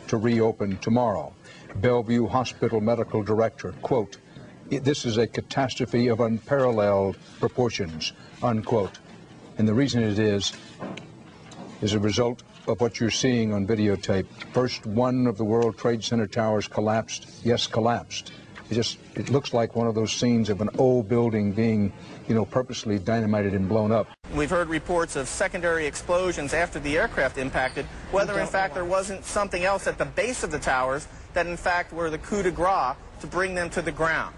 to reopen tomorrow. Bellevue Hospital medical director, quote, "This is a catastrophe of unparalleled proportions," unquote. And the reason it is a result of what you're seeing on videotape. First, one of the World Trade Center towers collapsed. Yes, collapsed. It looks like one of those scenes of an old building being, purposely dynamited and blown up. We've heard reports of secondary explosions after the aircraft impacted, whether in fact there wasn't something else at the base of the towers that in fact were the coup de grace to bring them to the ground.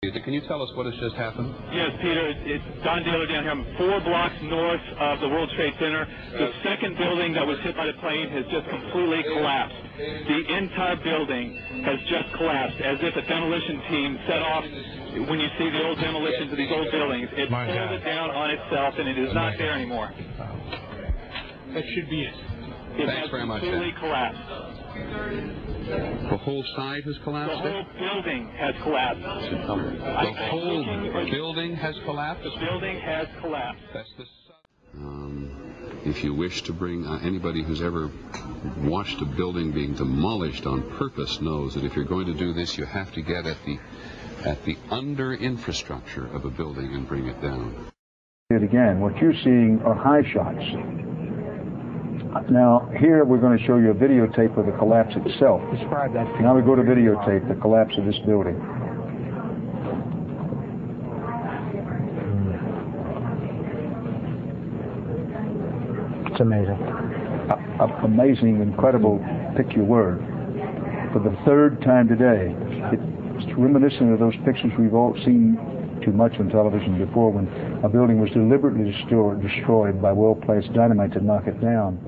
Can you tell us what has just happened? Yes, Peter, it's Don Daly down here. I'm 4 blocks north of the World Trade Center. The second building that was hit by the plane has just completely collapsed. The entire building has just collapsed, as if a demolition team set off. When you see the old demolitions of these old buildings, it pulled it down on itself, and it is not there anymore. That should be it. Thanks very much. Completely collapsed. The whole side has collapsed? The whole building has collapsed. The whole building has collapsed? The building has collapsed. That's the... If you wish to bring anybody who's ever watched a building being demolished on purpose knows that if you're going to do this, you have to get at the under infrastructure of a building and bring it down. Again, what you're seeing are high shots. Now, here we're going to show you a videotape of the collapse itself. Describe that. Now we go to videotape, the collapse of this building. It's amazing. Amazing, incredible, pick your word. For the third time today, it's reminiscent of those pictures we've all seen too much on television before, when a building was deliberately destroyed by well-placed dynamite to knock it down.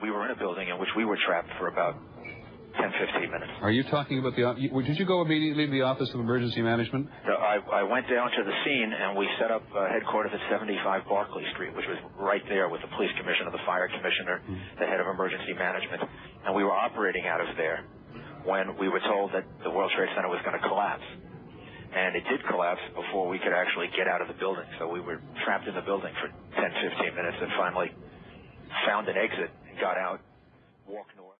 we were in a building in which we were trapped for about 10-15 minutes. Are you talking about did you go immediately to the Office of Emergency Management? So I went down to the scene, and we set up headquarters at 75 Barclay Street, which was right there with the police commissioner, the fire commissioner, the head of emergency management, and we were operating out of there when we were told that the World Trade Center was going to collapse. And it did collapse before we could actually get out of the building, so we were trapped in the building for 10-15 minutes and finally found an exit and got out, walked north.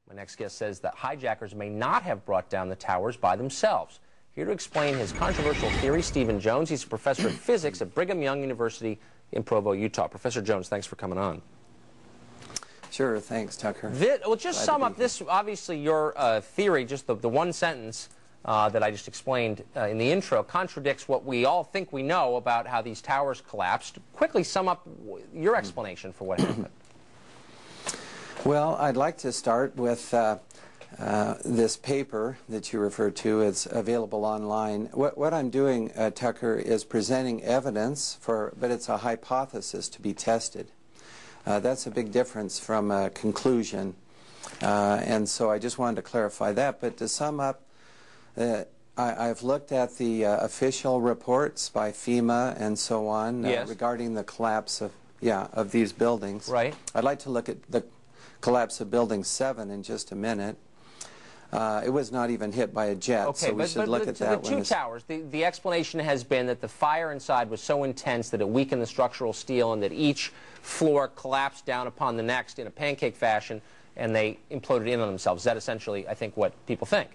My next guest says that hijackers may not have brought down the towers by themselves. Here to explain his controversial theory, Stephen Jones. He's a professor of physics at Brigham Young University in Provo, Utah. Professor Jones, thanks for coming on. Sure, thanks, Tucker. Well, just sum up this, obviously, your theory, just the one sentence that I just explained in the intro, contradicts what we all think we know about how these towers collapsed. Quickly sum up your explanation for what happened. Well, I'd like to start with this paper that you referred to. It's available online. What I'm doing, Tucker, is presenting evidence but it's a hypothesis to be tested. That's a big difference from a conclusion. And so I just wanted to clarify that. But to sum up, I've looked at the official reports by FEMA and so on regarding the collapse of these buildings. Right. I'd like to look at the collapse of Building 7 in just a minute. It was not even hit by a jet, so we should look at that one. The two towers, the explanation has been that the fire inside was so intense that it weakened the structural steel and that each floor collapsed down upon the next in a pancake fashion and they imploded in on themselves. Is that essentially, I think, what people think?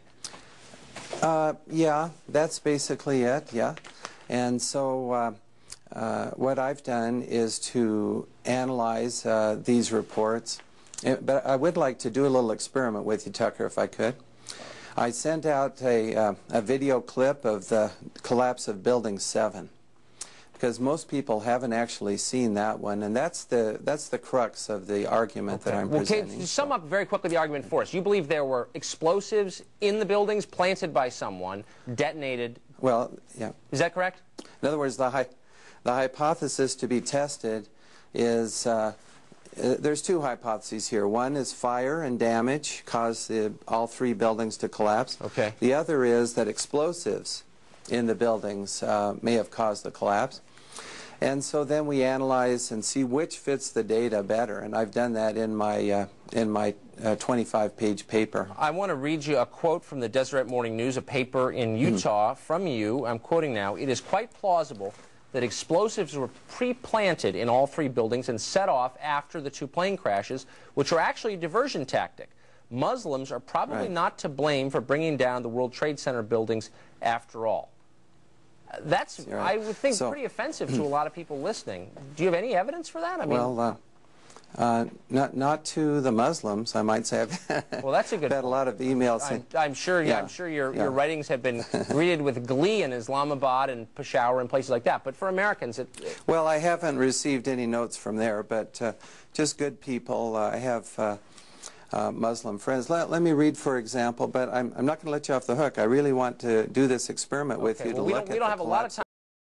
Yeah, that's basically it, yeah. And so what I've done is to analyze these reports. But I would like to do a little experiment with you, Tucker, if I could. I sent out a video clip of the collapse of Building 7, because most people haven't actually seen that one, and that's the crux of the argument that I'm presenting. Okay, sum up very quickly the argument for us. You believe there were explosives in the buildings planted by someone, detonated. Well, yeah. Is that correct? In other words, the hypothesis to be tested is there's two hypotheses here. One is fire and damage caused all three buildings to collapse. Okay. The other is that explosives in the buildings may have caused the collapse. And so then we analyze and see which fits the data better, and I've done that in my 25-page paper. I want to read you a quote from the Deseret Morning News, a paper in Utah from you. I'm quoting now. "It is quite plausible that explosives were pre-planted in all 3 buildings and set off after the 2 plane crashes, which were actually a diversion tactic. Muslims are probably not to blame for bringing down the World Trade Center buildings after all." That's, I would think, pretty offensive to a lot of people listening. Do you have any evidence for that? I mean, well, not to the Muslims, I might say. Well, that's a good. I've had a lot of emails. I'm sure your writings have been greeted with glee in Islamabad and Peshawar and places like that. But for Americans, well, I haven't received any notes from there, but just good people. I have Muslim friends. Let me read, for example, but I'm not going to let you off the hook. I really want to do this experiment with you to look at the collapse